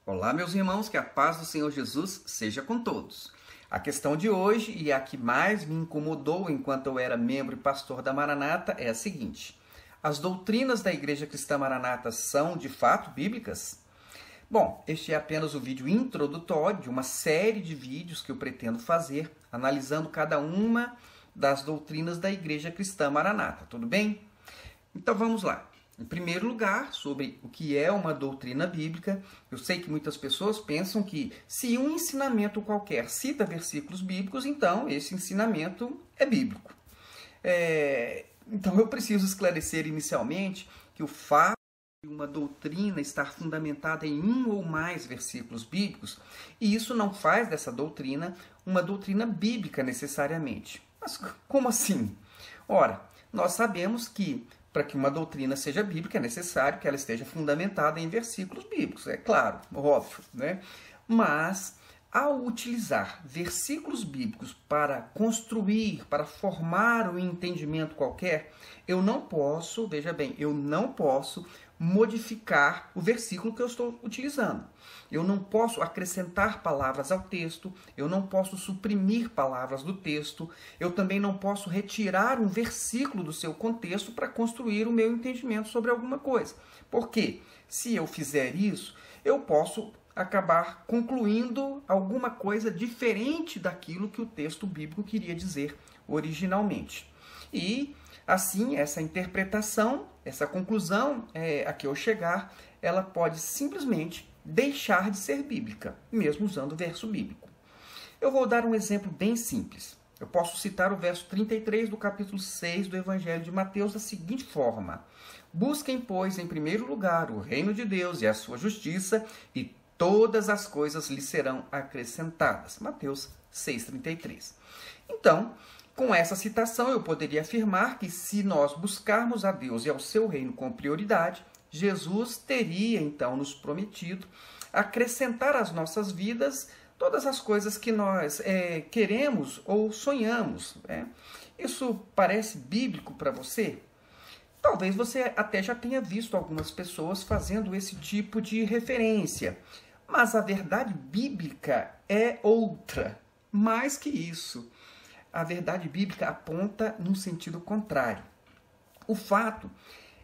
Olá, meus irmãos, que a paz do Senhor Jesus seja com todos. A questão de hoje, e a que mais me incomodou enquanto eu era membro e pastor da Maranata, é a seguinte: as doutrinas da Igreja Cristã Maranata são, de fato, bíblicas? Bom, este é apenas o vídeo introdutório de uma série de vídeos que eu pretendo fazer, analisando cada uma das doutrinas da Igreja Cristã Maranata, tudo bem? Então vamos lá. Em primeiro lugar, sobre o que é uma doutrina bíblica, eu sei que muitas pessoas pensam que se um ensinamento qualquer cita versículos bíblicos, então esse ensinamento é bíblico. Então eu preciso esclarecer inicialmente que o fato de uma doutrina estar fundamentada em um ou mais versículos bíblicos, e isso não faz dessa doutrina uma doutrina bíblica necessariamente. Mas como assim? Ora, nós sabemos que para que uma doutrina seja bíblica, é necessário que ela esteja fundamentada em versículos bíblicos, é claro, óbvio, né? Mas, ao utilizar versículos bíblicos para construir, para formar um entendimento qualquer, eu não posso, veja bem, eu não posso modificar o versículo que eu estou utilizando. Eu não posso acrescentar palavras ao texto, eu não posso suprimir palavras do texto, eu também não posso retirar um versículo do seu contexto para construir o meu entendimento sobre alguma coisa. Porque se eu fizer isso, eu posso acabar concluindo alguma coisa diferente daquilo que o texto bíblico queria dizer originalmente. E assim, essa interpretação, essa conclusão a que eu chegar, ela pode simplesmente deixar de ser bíblica, mesmo usando o verso bíblico. Eu vou dar um exemplo bem simples. Eu posso citar o verso 33 do capítulo 6 do Evangelho de Mateus da seguinte forma: busquem, pois, em primeiro lugar o reino de Deus e a sua justiça, e todas as coisas lhe serão acrescentadas. Mateus 6,33. Então, com essa citação, eu poderia afirmar que se nós buscarmos a Deus e ao seu reino com prioridade, Jesus teria, então, nos prometido acrescentar às nossas vidas todas as coisas que nós queremos ou sonhamos. Isso parece bíblico para você? Talvez você até já tenha visto algumas pessoas fazendo esse tipo de referência, mas a verdade bíblica é outra. Mais que isso, a verdade bíblica aponta num sentido contrário. O fato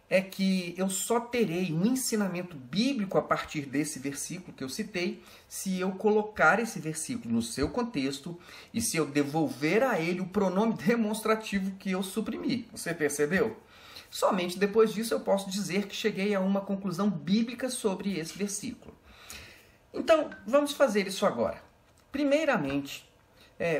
é que eu só terei um ensinamento bíblico a partir desse versículo que eu citei se eu colocar esse versículo no seu contexto e se eu devolver a ele o pronome demonstrativo que eu suprimi. Você percebeu? Somente depois disso eu posso dizer que cheguei a uma conclusão bíblica sobre esse versículo. Então, vamos fazer isso agora. Primeiramente,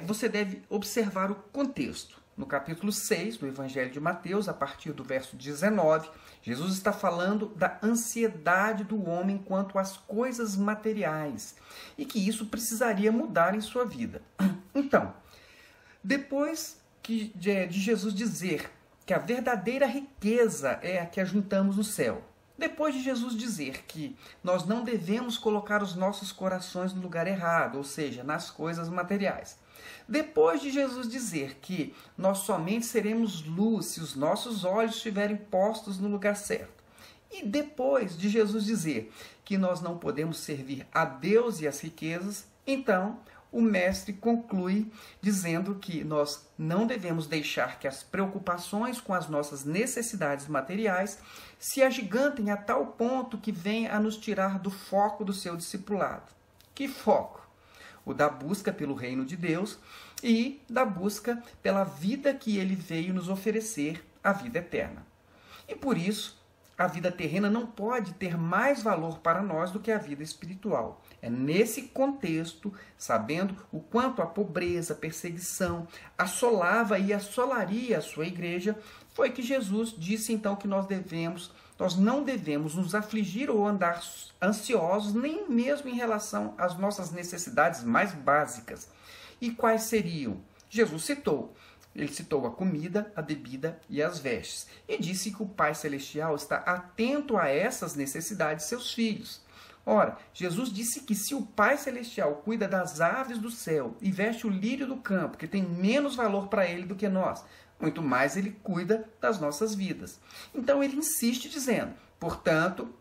você deve observar o contexto. No capítulo 6 do Evangelho de Mateus, a partir do verso 19, Jesus está falando da ansiedade do homem quanto às coisas materiais e que isso precisaria mudar em sua vida. Então, depois de Jesus dizer que a verdadeira riqueza é a que ajuntamos no céu, depois de Jesus dizer que nós não devemos colocar os nossos corações no lugar errado, ou seja, nas coisas materiais, depois de Jesus dizer que nós somente seremos luz se os nossos olhos estiverem postos no lugar certo, e depois de Jesus dizer que nós não podemos servir a Deus e as riquezas, então o mestre conclui dizendo que nós não devemos deixar que as preocupações com as nossas necessidades materiais se agigantem a tal ponto que venha a nos tirar do foco do seu discipulado. Que foco? O da busca pelo reino de Deus e da busca pela vida que ele veio nos oferecer, a vida eterna. E por isso, a vida terrena não pode ter mais valor para nós do que a vida espiritual. É nesse contexto, sabendo o quanto a pobreza, a perseguição assolava e assolaria a sua igreja, foi que Jesus disse então que nós não devemos nos afligir ou andar ansiosos, nem mesmo em relação às nossas necessidades mais básicas. E quais seriam? Jesus citou. Ele citou a comida, a bebida e as vestes. E disse que o Pai Celestial está atento a essas necessidades de seus filhos. Ora, Jesus disse que se o Pai Celestial cuida das aves do céu e veste o lírio do campo, que tem menos valor para ele do que nós, muito mais ele cuida das nossas vidas. Então ele insiste dizendo, portanto,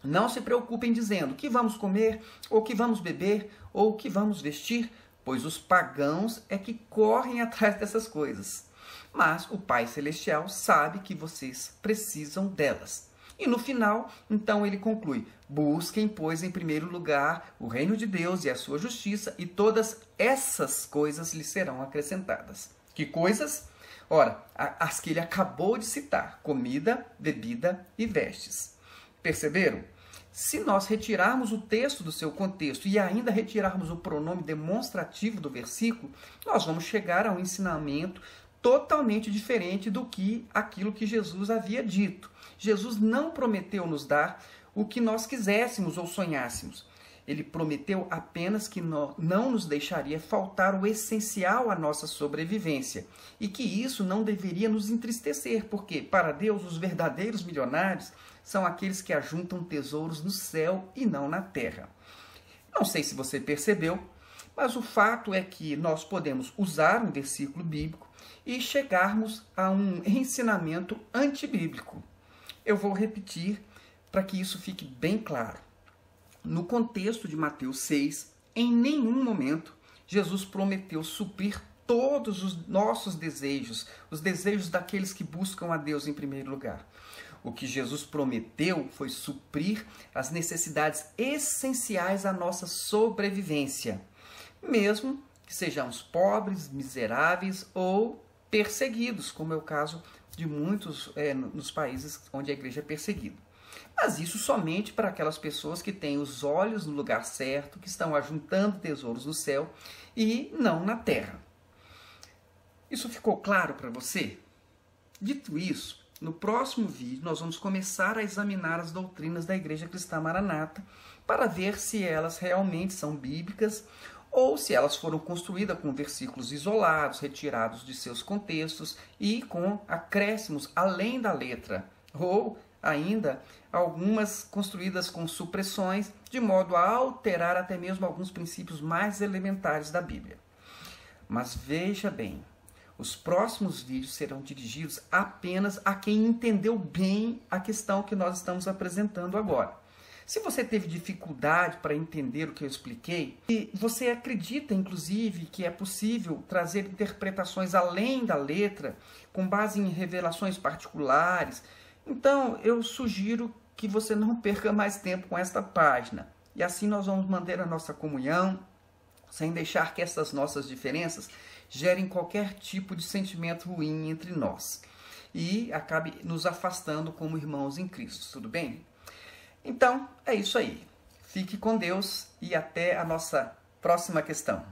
Não se preocupem dizendo o que vamos comer, ou o que vamos beber, ou o que vamos vestir, pois os pagãos é que correm atrás dessas coisas. Mas o Pai Celestial sabe que vocês precisam delas. E no final, então ele conclui: busquem, pois, em primeiro lugar o reino de Deus e a sua justiça, e todas essas coisas lhes serão acrescentadas. Que coisas? Ora, as que ele acabou de citar: comida, bebida e vestes. Perceberam? Se nós retirarmos o texto do seu contexto e ainda retirarmos o pronome demonstrativo do versículo, nós vamos chegar a um ensinamento totalmente diferente do que aquilo que Jesus havia dito. Jesus não prometeu nos dar o que nós quiséssemos ou sonhássemos. Ele prometeu apenas que não nos deixaria faltar o essencial à nossa sobrevivência e que isso não deveria nos entristecer, porque para Deus os verdadeiros milionários são aqueles que ajuntam tesouros no céu e não na terra. Não sei se você percebeu, mas o fato é que nós podemos usar um versículo bíblico e chegarmos a um ensinamento antibíblico. Eu vou repetir para que isso fique bem claro. No contexto de Mateus 6, em nenhum momento Jesus prometeu suprir todos os nossos desejos, os desejos daqueles que buscam a Deus em primeiro lugar. O que Jesus prometeu foi suprir as necessidades essenciais à nossa sobrevivência, mesmo que sejamos pobres, miseráveis ou perseguidos, como é o caso de muitos nos países onde a igreja é perseguida. Mas isso somente para aquelas pessoas que têm os olhos no lugar certo, que estão ajuntando tesouros no céu e não na terra. Isso ficou claro para você? Dito isso, no próximo vídeo nós vamos começar a examinar as doutrinas da Igreja Cristã Maranata para ver se elas realmente são bíblicas ou se elas foram construídas com versículos isolados, retirados de seus contextos e com acréscimos além da letra, ou ainda algumas construídas com supressões, de modo a alterar até mesmo alguns princípios mais elementares da Bíblia. Mas veja bem, os próximos vídeos serão dirigidos apenas a quem entendeu bem a questão que nós estamos apresentando agora. Se você teve dificuldade para entender o que eu expliquei, e você acredita, inclusive, que é possível trazer interpretações além da letra, com base em revelações particulares, então eu sugiro que você não perca mais tempo com esta página. E assim nós vamos manter a nossa comunhão, sem deixar que essas nossas diferenças gerem qualquer tipo de sentimento ruim entre nós e acabe nos afastando como irmãos em Cristo, tudo bem? Então, é isso aí. Fique com Deus e até a nossa próxima questão.